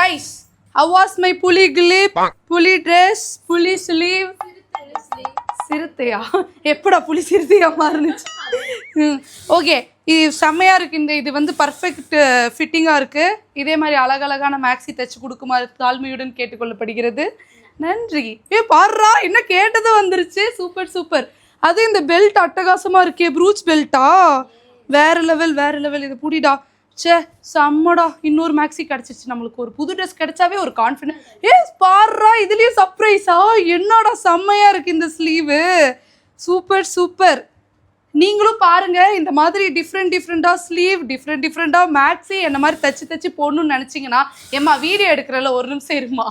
guys, how was my puli clip, puli dress, puli sleeve? சிறுத்தையா எப்படா புலி சிறுத்தையா மாறுனுச்சு. Okay, இது செம்மையாக இருக்குது. இது வந்து பர்ஃபெக்ட் ஃபிட்டிங்காக இருக்குது. இதே மாதிரி அழகழகான மேக்ஸி தைச்சு கொடுக்குமாறு தாழ்மையுடன் கேட்டுக்கொள்ளப்படுகிறது. நன்றி. பாடுறா, என்ன கேட்டது வந்துருச்சு. Super super. அது இந்த பெல்ட் அட்டகாசமாக இருக்கே, ப்ரூச் பெல்ட்டா, வேறு லெவல் வேறு லெவல். இது புடிடா. சே செம்மடா, இன்னொரு மேக்ஸி கிடச்சிச்சு நம்மளுக்கு. ஒரு புது ட்ரெஸ் கிடைச்சாவே ஒரு கான்ஃபிடென்ட். பாடுறா, இதுலேயும் சர்ப்ரைஸா, என்னடா செம்மையாக இருக்குது இந்த ஸ்லீவு. Super super. நீங்களும் பாருங்கள், இந்த மாதிரி டிஃப்ரெண்ட்டாக ஸ்லீவ், டிஃப்ரெண்ட்டாக மேக்ஸி என்ன மாதிரி தச்சு போடணும்னு நினச்சிங்கன்னா, ஏம்மா வீடியோ எடுக்கிறல ஒரு நிமிஷம் இருமா,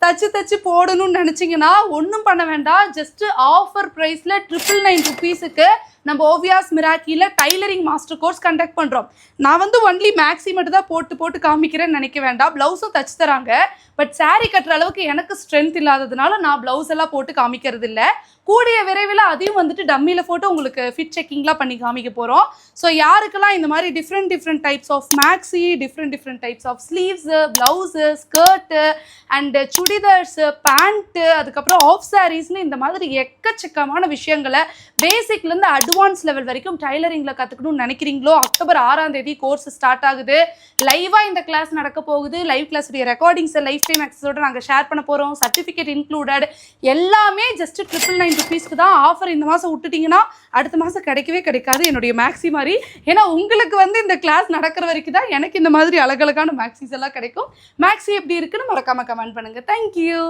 தச்சு போடணும்னு நினச்சிங்கன்னா ஒன்றும் பண்ண வேண்டாம். ஜஸ்ட்டு ஆஃபர் ப்ரைஸில் 999 rupeesக்கு நம்ம ஓவியாஸ் மிராக்கியில் டைலரிங் மாஸ்டர் கோர்ஸ் கண்டக்ட் பண்ணுறோம். நான் வந்து ஒன்லி மேக்ஸி மட்டும் தான் போட்டு காமிக்கிறேன்னு நினைக்க வேண்டாம். ப்ளவுஸும் தச்சு தராங்க. பட் சாரீ கட்டுற அளவுக்கு எனக்கு ஸ்ட்ரென்த் இல்லாததுனால நான் ப்ளவுஸ் எல்லாம் போட்டு காமிக்கிறது இல்லை. கூடிய விரைவில் அதையும் வந்துட்டு டம்மியில் போட்டு உங்களுக்கு ஃபிட் செக்கிங்லாம் பண்ணி காமிக்க போகிறோம். ஸோ யாருக்கெல்லாம் இந்த மாதிரி different types of maxi, different types of sleeves, blouse, skirt and churidars, pant, அதுக்கப்புறம் ஆஃப் சாரீஸ்னு இந்த மாதிரி எக்கச்சக்கமான விஷயங்களை பேசிக்லேருந்து அட்வான்ஸ் லெவல் வரைக்கும் டைலரிங்கில் கற்றுக்கணும்னு நினைக்கிறீங்களோ, அக்டோபர் 6ஆம் தேதி கோர்ஸ் ஸ்டார்ட் ஆகுது. லைவாக இந்த கிளாஸ் நடக்க போகுது. லைவ் கிளாஸுடைய ரெக்கார்டிங்ஸை லைஃப் டைம் ஆக்சஸோடு நாங்கள் ஷேர் பண்ண போகிறோம். Certificate included. எல்லாமே ஜஸ்ட் 999 rupeesக்கு தான். ஆஃபர் இந்த மாதம் விட்டுட்டிங்கன்னா அடுத்த மாதம் கிடைக்கவே கிடைக்காது, என்னுடைய மேக்ஸி மாதிரி. ஏன்னா உங்களுக்கு வந்து இந்த கிளாஸ் நடக்கிற வரைக்கும் தான் எனக்கு இந்த மாதிரி அழகழகான மேக்ஸிஸ் எல்லாம் கிடைக்கும். மேக்ஸி எப்படி இருக்குன்னு மறக்காமல் கமெண்ட் பண்ணுங்கள். தேங்க்யூ.